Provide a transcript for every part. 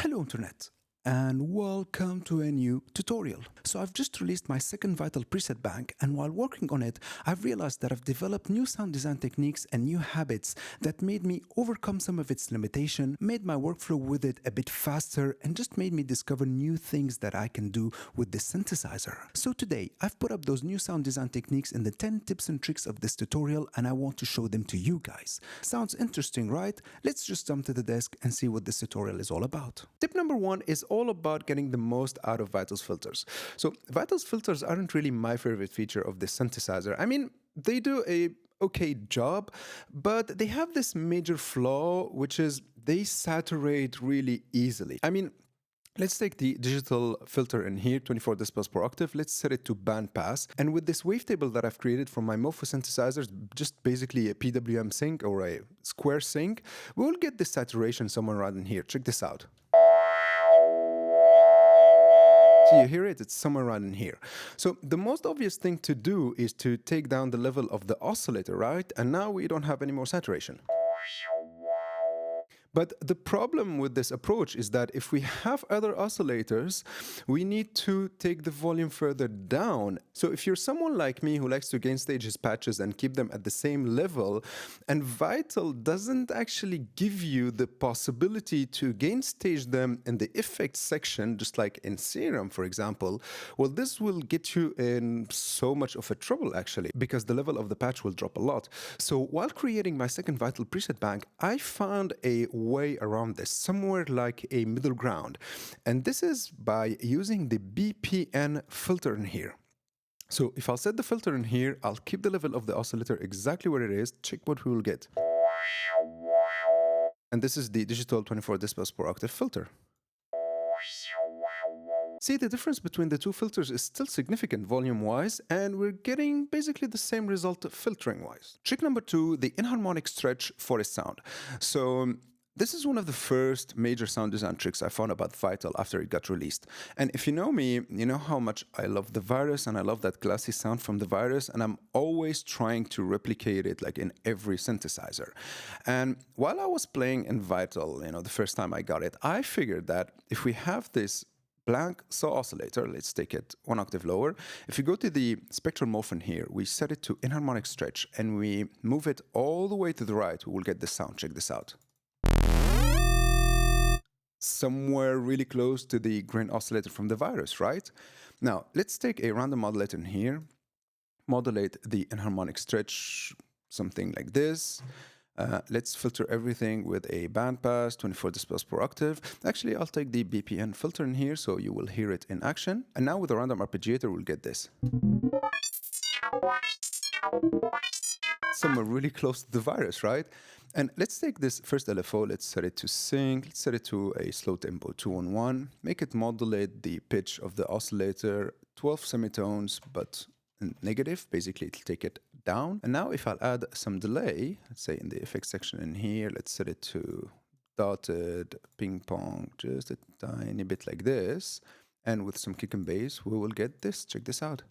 Hello Internet and welcome to a new tutorial. So I've just released my second Vital preset bank, and while working on it I've realized that I've developed new sound design techniques and new habits that made me overcome some of its limitation, made my workflow with it a bit faster, and just made me discover new things that I can do with this synthesizer. So today I've put up those new sound design techniques in the 10 tips and tricks of this tutorial, and I want to show them to you guys. Sounds interesting, right? Let's just jump to the desk and see what this tutorial is all about. Tip number one is all about getting the most out of Vital's filters. So Vital's filters aren't really my favorite feature of this synthesizer. I mean, they do a okay job, but they have this major flaw, which is they saturate really easily. I mean, let's take the digital filter in here, 24 decibels per octave. Let's set it to bandpass. And with this wavetable that I've created for my MOFO synthesizers, just basically a PWM sync or a square sync, we will get this saturation somewhere around in here. Check this out. So you hear it? It's somewhere around in here. So the most obvious thing to do is to take down the level of the oscillator, right? And now we don't have any more saturation. But the problem with this approach is that if we have other oscillators, we need to take the volume further down. So if you're someone like me who likes to gain stage his patches and keep them at the same level, and Vital doesn't actually give you the possibility to gain stage them in the effects section, just like in Serum, for example, well, this will get you in so much of a trouble actually, because the level of the patch will drop a lot. So while creating my second Vital preset bank, I found a way around this, somewhere like a middle ground. And this is by using the BPN filter in here. So if I'll set the filter in here, I'll keep the level of the oscillator exactly where it is. Check what we will get. And this is the digital 24 decibels per octave filter. See, the difference between the two filters is still significant volume-wise, and we're getting basically the same result filtering-wise. Trick number two, the inharmonic stretch for a sound. So this is one of the first major sound design tricks I found about Vital after it got released. And if you know me, you know how much I love the Virus, and I love that glassy sound from the Virus, and I'm always trying to replicate it like in every synthesizer. And while I was playing in Vital, the first time I got it, I figured that if we have this blank saw oscillator, let's take it one octave lower. If you go to the spectral morphin here, we set it to inharmonic stretch and we move it all the way to the right, we will get this sound. Check this out. Somewhere really close to the grain oscillator from the Virus, right? Now, let's take a random modulator in here, modulate the inharmonic stretch, something like this. Let's filter everything with a bandpass, 24 decibels per octave. Actually, I'll take the BPN filter in here so you will hear it in action. And now with a random arpeggiator, we'll get this. Somewhere really close to the Virus, right? And let's take this first LFO, let's set it to sync, let's set it to a slow tempo 2-on-1, make it modulate the pitch of the oscillator, 12 semitones, but negative, basically it'll take it down. And now if I'll add some delay, let's say in the effects section in here, let's set it to dotted, ping pong, just a tiny bit like this. And with some kick and bass, we will get this. Check this out.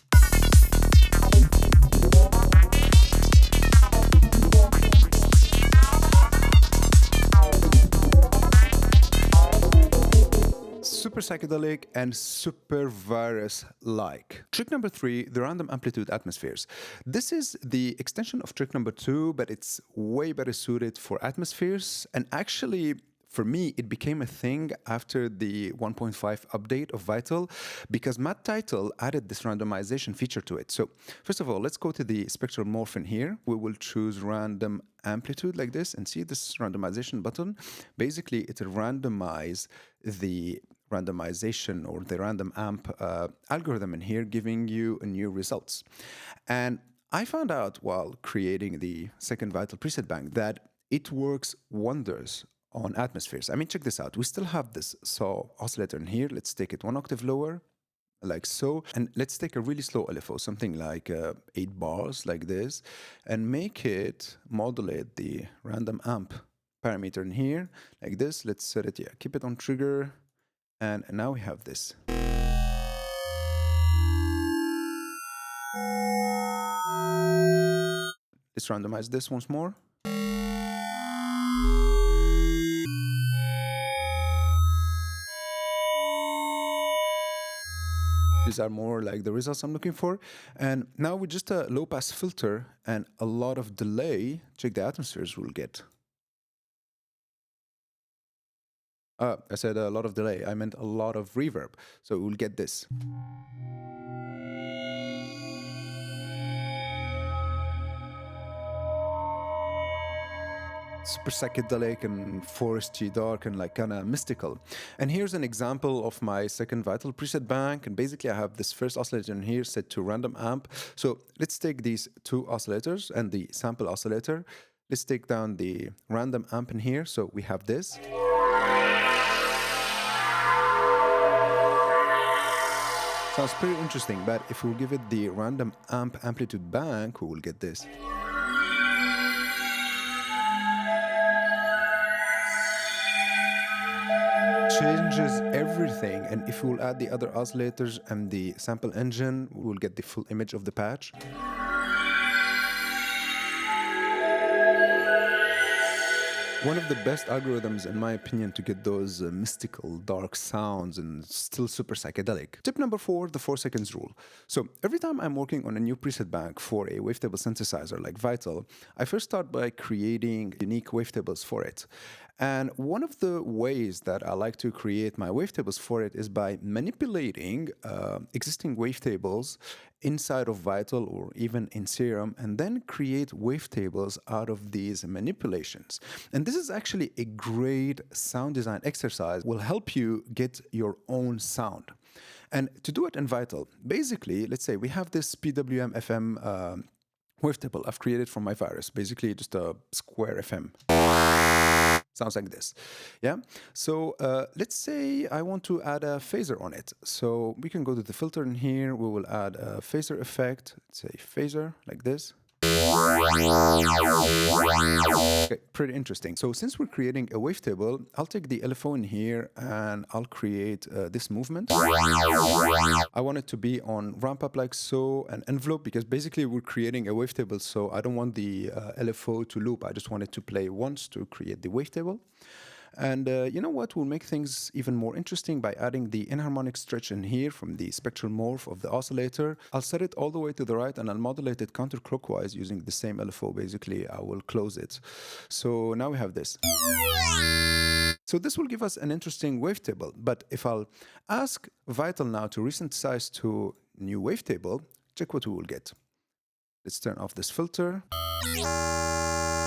Super psychedelic and super Virus-like. Trick number three, the random amplitude atmospheres. This is the extension of trick number two, but it's way better suited for atmospheres. And actually, for me, it became a thing after the 1.5 update of Vital because Matt Title added this randomization feature to it. So first of all, let's go to the spectral morphin here. We will choose random amplitude like this and see this randomization button. Basically, it'll randomize the randomization or the random amp algorithm in here, giving you new results. And I found out while creating the second Vital preset bank that it works wonders on atmospheres. I mean, check this out. We still have this saw oscillator in here. Let's take it one octave lower, like so. And let's take a really slow LFO, something like 8 bars like this, and make it modulate the random amp parameter in here, like this. Let's set it, keep it on trigger. And now we have this. Let's randomize this once more. These are more like the results I'm looking for. And now with just a low pass filter and a lot of delay, check the atmospheres we'll get. I said a lot of delay. I meant a lot of reverb. So we'll get this. Super psychedelic and foresty dark and like kind of mystical. And here's an example of my second Vital preset bank. And basically I have this first oscillator in here set to random amp. So let's take these two oscillators and the sample oscillator. Let's take down the random amp in here. So we have this. Sounds pretty interesting, but if we give it the random amp amplitude bank, we will get this. Changes everything, and if we will add the other oscillators and the sample engine, we will get the full image of the patch. One of the best algorithms, in my opinion, to get those mystical, dark sounds and still super psychedelic. Tip number 4, the 4 seconds rule. So every time I'm working on a new preset bank for a wavetable synthesizer like Vital, I first start by creating unique wavetables for it. And one of the ways that I like to create my wavetables for it is by manipulating existing wavetables inside of Vital or even in Serum, and then create wavetables out of these manipulations. And this is actually a great sound design exercise, will help you get your own sound. And to do it in Vital, basically, let's say we have this PWM FM wavetable I've created from my virus, basically just a square FM. Sounds like this. Yeah. So let's say I want to add a phaser on it. So we can go to the filter in here. We will add a phaser effect. Let's say phaser like this. Okay, pretty interesting. So since we're creating a wavetable, I'll take the LFO in here and I'll create this movement. I want it to be on ramp up like so, an envelope, because basically we're creating a wavetable, so I don't want the LFO to loop. I just want it to play once to create the wavetable. And you know what? We'll make things even more interesting by adding the inharmonic stretch in here from the spectral morph of the oscillator. I'll set it all the way to the right and I'll modulate it counterclockwise using the same LFO. Basically, I will close it. So now we have this. So this will give us an interesting wavetable. But if I'll ask Vital now to resynthesize to new wavetable, check what we will get. Let's turn off this filter.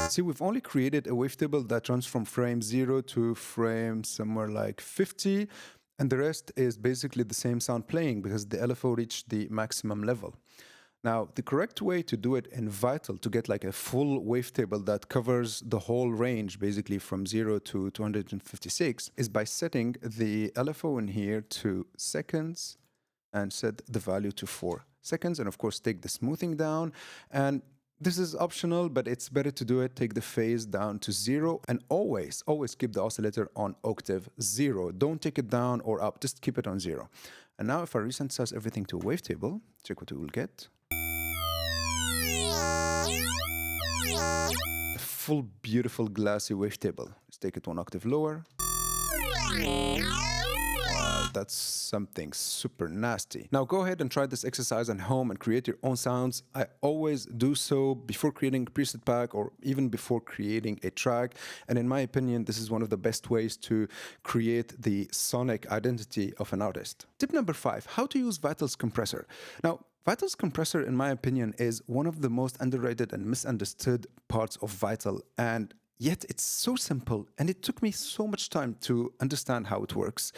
See, we've only created a wavetable that runs from frame 0 to frame somewhere like 50, and the rest is basically the same sound playing because the LFO reached the maximum level. Now, the correct way to do it in Vital to get like a full wavetable that covers the whole range, basically from 0 to 256, is by setting the LFO in here to seconds and set the value to 4 seconds, and of course take the smoothing down. And this is optional, but it's better to do it. Take the phase down to 0 and always keep the oscillator on octave 0. Don't take it down or up, just keep it on 0. And now if I resynthesize everything to a wavetable, check what we will get. A full, beautiful, glassy wavetable. Let's take it 1 octave lower. That's something super nasty. Now go ahead and try this exercise at home and create your own sounds. I always do so before creating a preset pack or even before creating a track. And in my opinion, this is one of the best ways to create the sonic identity of an artist. Tip number 5, how to use Vital's compressor. Now, Vital's compressor, in my opinion, is one of the most underrated and misunderstood parts of Vital, and yet it's so simple, and it took me so much time to understand how it works.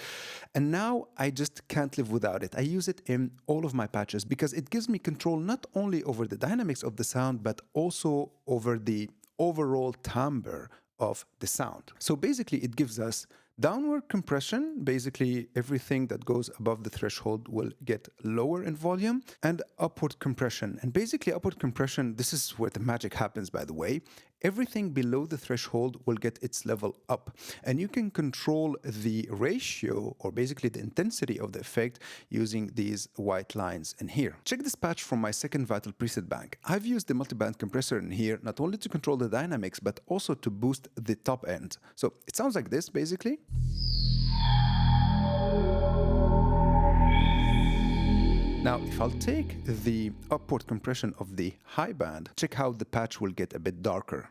And now I just can't live without it. I use it in all of my patches because it gives me control not only over the dynamics of the sound, but also over the overall timbre of the sound. So basically it gives us downward compression, basically everything that goes above the threshold will get lower in volume, and upward compression. And basically upward compression, this is where the magic happens, by the way. Everything below the threshold will get its level up. And you can control the ratio, or basically the intensity of the effect, using these white lines in here. Check this patch from my second Vital preset bank. I've used the multiband compressor in here, not only to control the dynamics, but also to boost the top end. So it sounds like this, basically. Now, if I'll take the upward compression of the high band, check how the patch will get a bit darker.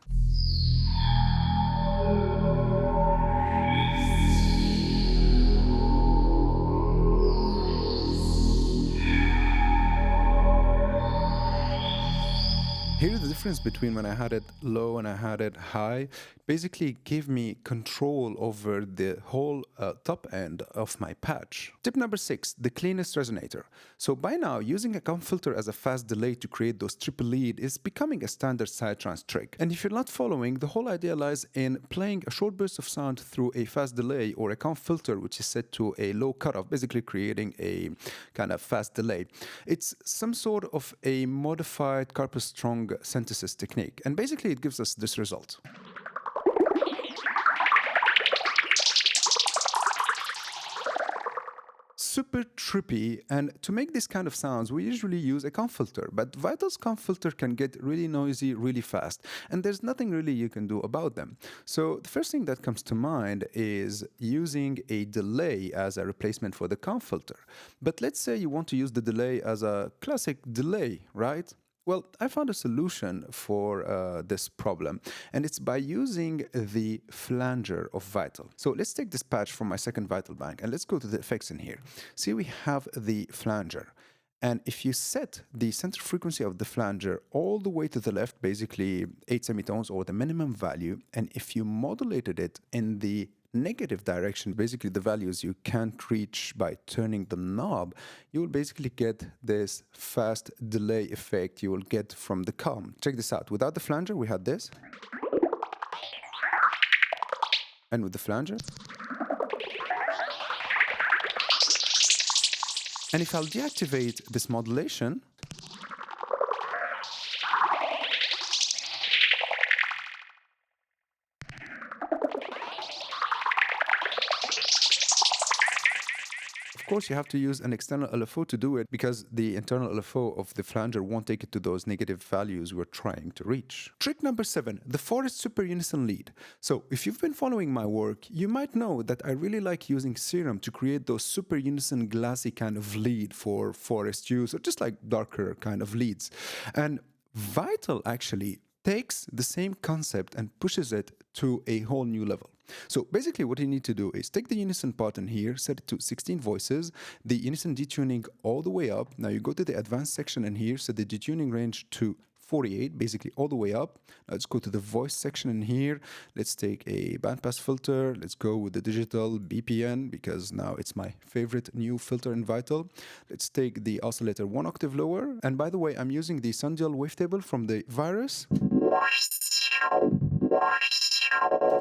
Here's the difference between when I had it low and I had it high. Basically gave me control over the whole top end of my patch. Tip number 6, the cleanest resonator. So by now, using a comp filter as a fast delay to create those triple lead is becoming a standard Psytrance trick. And if you're not following, the whole idea lies in playing a short burst of sound through a fast delay or a comp filter which is set to a low cutoff, basically creating a kind of fast delay. It's some sort of a modified Carpus Strong synthesis technique, and basically it gives us this result. Super trippy, and to make this kind of sounds we usually use a comp filter, but Vital's comp filter can get really noisy really fast, and there's nothing really you can do about them. So the first thing that comes to mind is using a delay as a replacement for the comp filter. But let's say you want to use the delay as a classic delay, right? Well, I found a solution for this problem, and it's by using the flanger of Vital. So let's take this patch from my second Vital bank, and let's go to the effects in here. See, we have the flanger. And if you set the center frequency of the flanger all the way to the left, basically 8 semitones or the minimum value, and if you modulated it in the negative direction, basically the values you can't reach by turning the knob, you will basically get this fast delay effect you will get from the comp. Check this out. Without the flanger, we had this. And with the flanger. And if I'll deactivate this modulation, of course, you have to use an external LFO to do it because the internal LFO of the flanger won't take it to those negative values we're trying to reach. Trick number 7, the Forest Super Unison lead. So if you've been following my work, you might know that I really like using Serum to create those super unison glassy kind of lead for forest use, or just like darker kind of leads. And Vital actually takes the same concept and pushes it to a whole new level. So basically what you need to do is take the unison part in here, set it to 16 voices, the unison detuning all the way up. Now you go to the advanced section in here, set the detuning range to 48, basically all the way up. Now let's go to the voice section in here. Let's take a bandpass filter. Let's go with the digital BPN because now it's my favorite new filter in Vital. Let's take the oscillator 1 octave lower. And by the way, I'm using the Sundial wavetable from the Virus.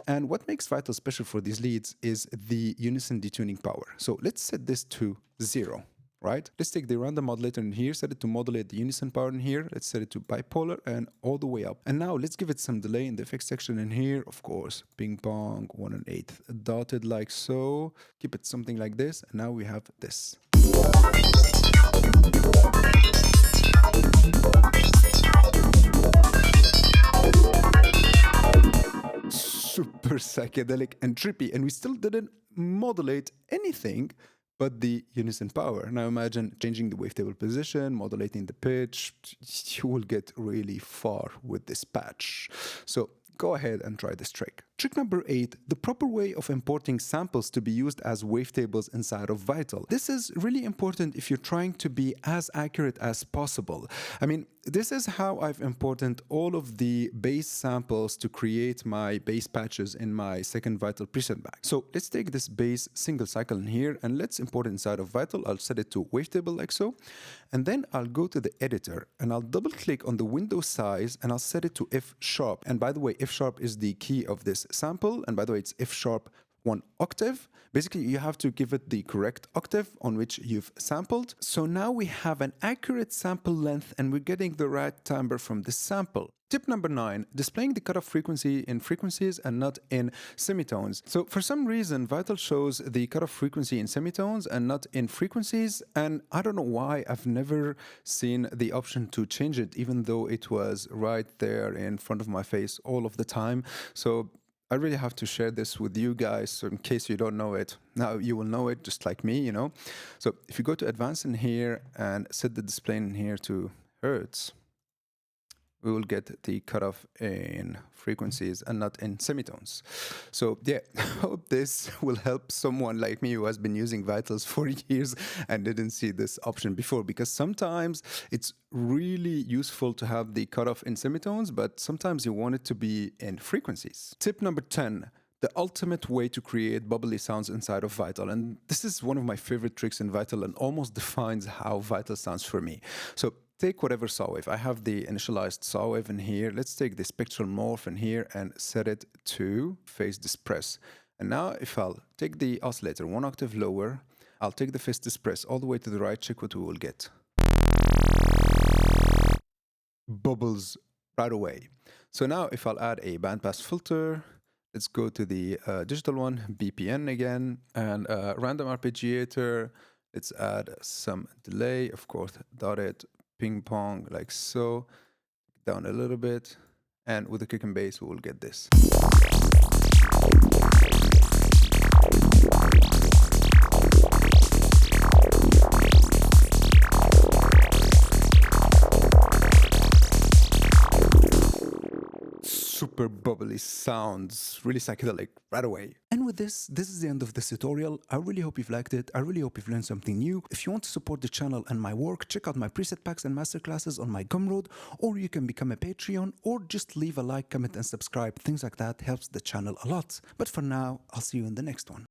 And what makes Vital special for these leads is the unison detuning power. So let's set this to 0, right? Let's take the random modulator in here, set it to modulate the unison power in here. Let's set it to bipolar and all the way up. And now let's give it some delay in the effects section in here. Of course, ping pong, 1/8 dotted like so. Keep it something like this. And now we have this. Super psychedelic and trippy, and we still didn't modulate anything but the unison power. Now imagine changing the wavetable position, modulating the pitch. You will get really far with this patch. So go ahead and try this trick. Trick number 8, the proper way of importing samples to be used as wavetables inside of Vital. This is really important if you're trying to be as accurate as possible. I mean, this is how I've imported all of the bass samples to create my bass patches in my second Vital preset bag. So let's take this bass single cycle in here and let's import it inside of Vital. I'll set it to wavetable like so. And then I'll go to the editor and I'll double click on the window size and I'll set it to F sharp. And by the way, F sharp is the key of this sample, and by the way it's F sharp 1 octave. Basically you have to give it the correct octave on which you've sampled. So now we have an accurate sample length and we're getting the right timbre from this sample. Tip number 9, displaying the cutoff frequency in frequencies and not in semitones. So for some reason, Vital shows the cutoff frequency in semitones and not in frequencies. And I don't know why. I've never seen the option to change it, even though it was right there in front of my face all of the time. So I really have to share this with you guys, so in case you don't know it. Now you will know it just like me, you know. So if you go to advanced in here and set the display in here to hertz, we will get the cutoff in frequencies and not in semitones. So yeah, I hope this will help someone like me who has been using Vitals for years and didn't see this option before, because sometimes it's really useful to have the cutoff in semitones, but sometimes you want it to be in frequencies. Tip number 10. The ultimate way to create bubbly sounds inside of Vital. And this is one of my favorite tricks in Vital and almost defines how Vital sounds for me. So take whatever saw wave. I have the initialized saw wave in here. Let's take the spectral morph in here and set it to phase disperse. And now if I'll take the oscillator 1 octave lower, I'll take the phase disperse all the way to the right, check what we will get. Bubbles right away. So now if I'll add a bandpass filter, let's go to the digital one, BPN again, and random arpeggiator. Let's add some delay, of course, dotted ping pong like so, down a little bit, and with the kick and bass, we will get this. Super bubbly sounds, really psychedelic right away. And with this is the end of this tutorial. I really hope you've liked it. I really hope you've learned something new. If you want to support the channel and my work, check out my preset packs and masterclasses on my Gumroad, or you can become a Patreon, or just leave a like, comment, and subscribe. Things like that helps the channel a lot. But for now, I'll see you in the next one.